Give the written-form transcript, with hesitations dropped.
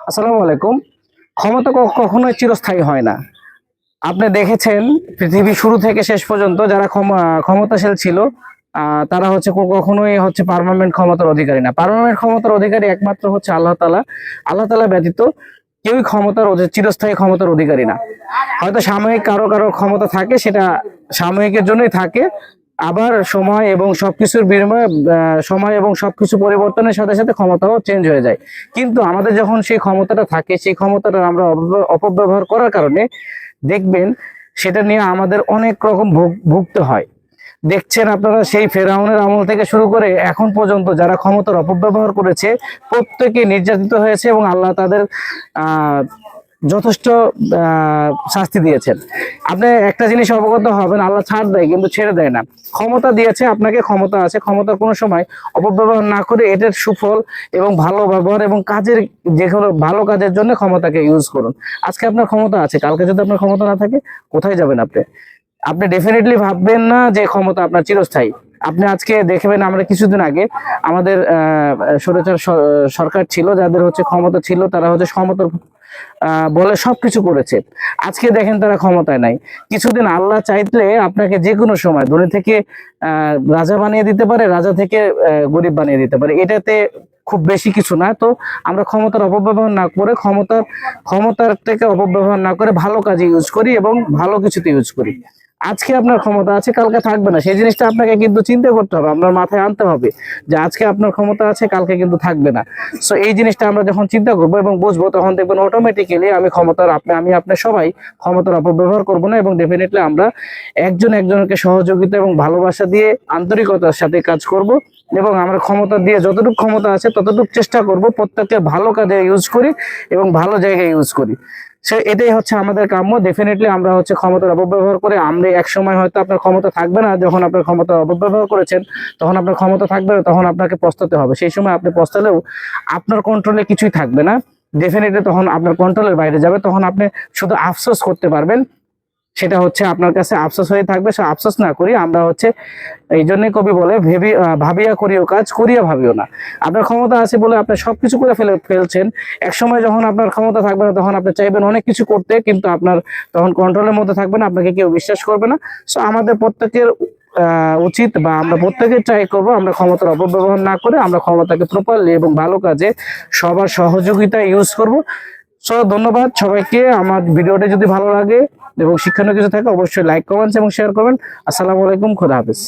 আসসালামু আলাইকুম। ক্ষমতা কখনোই চিরস্থায়ী হয় না। আপনি দেখেছেন পৃথিবী শুরু থেকে শেষ পর্যন্ত যারা ক্ষমতাশীল ছিল, তারা হচ্ছে কখনোই হচ্ছে পার্মানেন্ট ক্ষমতার অধিকারী না। পার্মানেন্ট ক্ষমতার অধিকারী একমাত্র হচ্ছে আল্লাহ তাআলা। আল্লাহ তাআলা ব্যতীত কেউই চিরস্থায়ী ক্ষমতার অধিকারী না। হয়তো সাময়িক কারো কারো ক্ষমতা থাকে, সেটা সাময়িকের জন্যই থাকে। আবার সময় এবং সবকিছু পরিবর্তনের সাথে সাথে ক্ষমতাও চেঞ্জ হয়ে যায়। কিন্তু আমাদের যখন সেই ক্ষমতাটা থাকে, সেই ক্ষমতাটা আমরা অপব্যবহার করার কারণে দেখবেন সেটা নিয়ে আমাদের অনেক রকম ভুগতে হয়। দেখছেন আপনারা, সেই ফেরাউনের আমল থেকে শুরু করে এখন পর্যন্ত যারা ক্ষমতার অপব্যবহার করেছে প্রত্যেকে নির্যাতিত হয়েছে এবং আল্লাহ তাদের আহ যথেষ্ট শাস্তি দিয়েছেন। আপনি একটা জিনিস অবগত হবেন, আল্লাহ ছাড় দেয় কিন্তু ছেড়ে দেয় না। ক্ষমতা দিয়েছে আপনাকে, ক্ষমতা আছে, ক্ষমতার কোনো সময় অপব্যবহার না করে এটার সুফল এবং ভালো ব্যবহার এবং কাজের, যে কোনো ভালো কাজের জন্য ক্ষমতাকে ইউজ করুন। আজকে আপনার ক্ষমতা আছে, কালকে যদি আপনার ক্ষমতা না থাকে কোথায় যাবেন আপনি? আপনি ডেফিনেটলি ভাববেন না যে ক্ষমতা আপনার চিরস্থায়ী। আপনি আজকে দেখবেন, আমরা কিছুদিন আগে আমাদের স্বৈরাচার সরকার ছিল, যাদের হচ্ছে ক্ষমতা ছিল, তারা হচ্ছে সমতার বলে সবকিছু করেছে। আজকে দেখেন তারা ক্ষমতায় নাই। কিছুদিন আল্লাহ চাইলে আপনাকে যে কোনো সময় ধনী থেকে রাজা বানিয়ে দিতে পারে, রাজা থেকে গরিব বানিয়ে দিতে পারে। এটাতে খুব বেশি কিছু না। তো আমরা ক্ষমতার অপব্যবহার না করে, ক্ষমতার থেকে অপব্যবহার না করে ভালো কাজে ইউজ করি এবং ভালো কিছুতে ইউজ করি। আজকে আপনার ক্ষমতা আছে, কালকে থাকবে না, সেই জিনিসটা আপনাকে কিন্তু চিন্তা করতে হবে, আপনার মাথায় আনতে হবে যে আজকে আপনার ক্ষমতা আছে, কালকে কিন্তু থাকবে না। সো এই জিনিসটা আমরা যখন চিন্তা করবো এবং বুঝবো, তখন দেখবেন অটোমেটিক্যালি আমি আপনি সবাই ক্ষমতার অপব্যবহার করবো না এবং ডেফিনেটলি আমরা একজন একজনকে সহযোগিতা এবং ভালোবাসা দিয়ে আন্তরিকতার সাথে কাজ করব এবং আমরা ক্ষমতা দিয়ে যতটুকু ক্ষমতা আছে ততটুকু চেষ্টা করব প্রত্যেককে ভালো কাজে ইউজ করি এবং ভালো জায়গায় ইউজ করি। এটাই হচ্ছে আমাদের কাম্য। ডেফিনেটলি আমরা হচ্ছে ক্ষমতার অপব্যবহার করে, আমরা এক সময় হয়তো আপনার ক্ষমতা থাকবে না, যখন আপনার ক্ষমতা অপব্যবহার করেছেন তখন আপনার ক্ষমতা থাকবে না, তখন আপনাকে পস্তাতে হবে। সেই সময় আপনি পস্তালেও আপনার কন্ট্রোলে কিছুই থাকবে না। ডেফিনেটলি তখন আপনার কন্ট্রোলের বাইরে যাবে, তখন আপনি শুধু আফসোস করতে পারবেন। সেটা হচ্ছে আপনার কাছে আফসোস হয়ে থাকবে। সে আফসোস না করি আমরা হচ্ছে, এই জন্যই কবি বলে, ভাবিয়া করিও কাজ, করিয়া ভাবিও না। আপনার ক্ষমতা আছে বলে আপনি সবকিছু করে ফেলছেন। এক সময় যখন আপনার ক্ষমতা থাকবে না, তখন আপনি চাইবেন অনেক কিছু করতে, কিন্তু আপনার তখন কন্ট্রোলের মধ্যে থাকবে না, আপনাকে কেউ বিশ্বাস করবে না। সো আমাদের প্রত্যেকের উচিত, বা আমরা প্রত্যেকে ট্রাই করবো, আমরা ক্ষমতার অপব্যবহার না করে আমরা ক্ষমতাকে প্রপারলি এবং ভালো কাজে সবার সহযোগিতা ইউজ করব। সো ধন্যবাদ সবাইকে। আমার ভিডিওটা যদি ভালো লাগে এবং শিক্ষণীয় কিছু থাকে, অবশ্যই লাইক, কমেন্টস এবং শেয়ার করবেন। আসসালামু আলাইকুম, খোদা হাফেজ।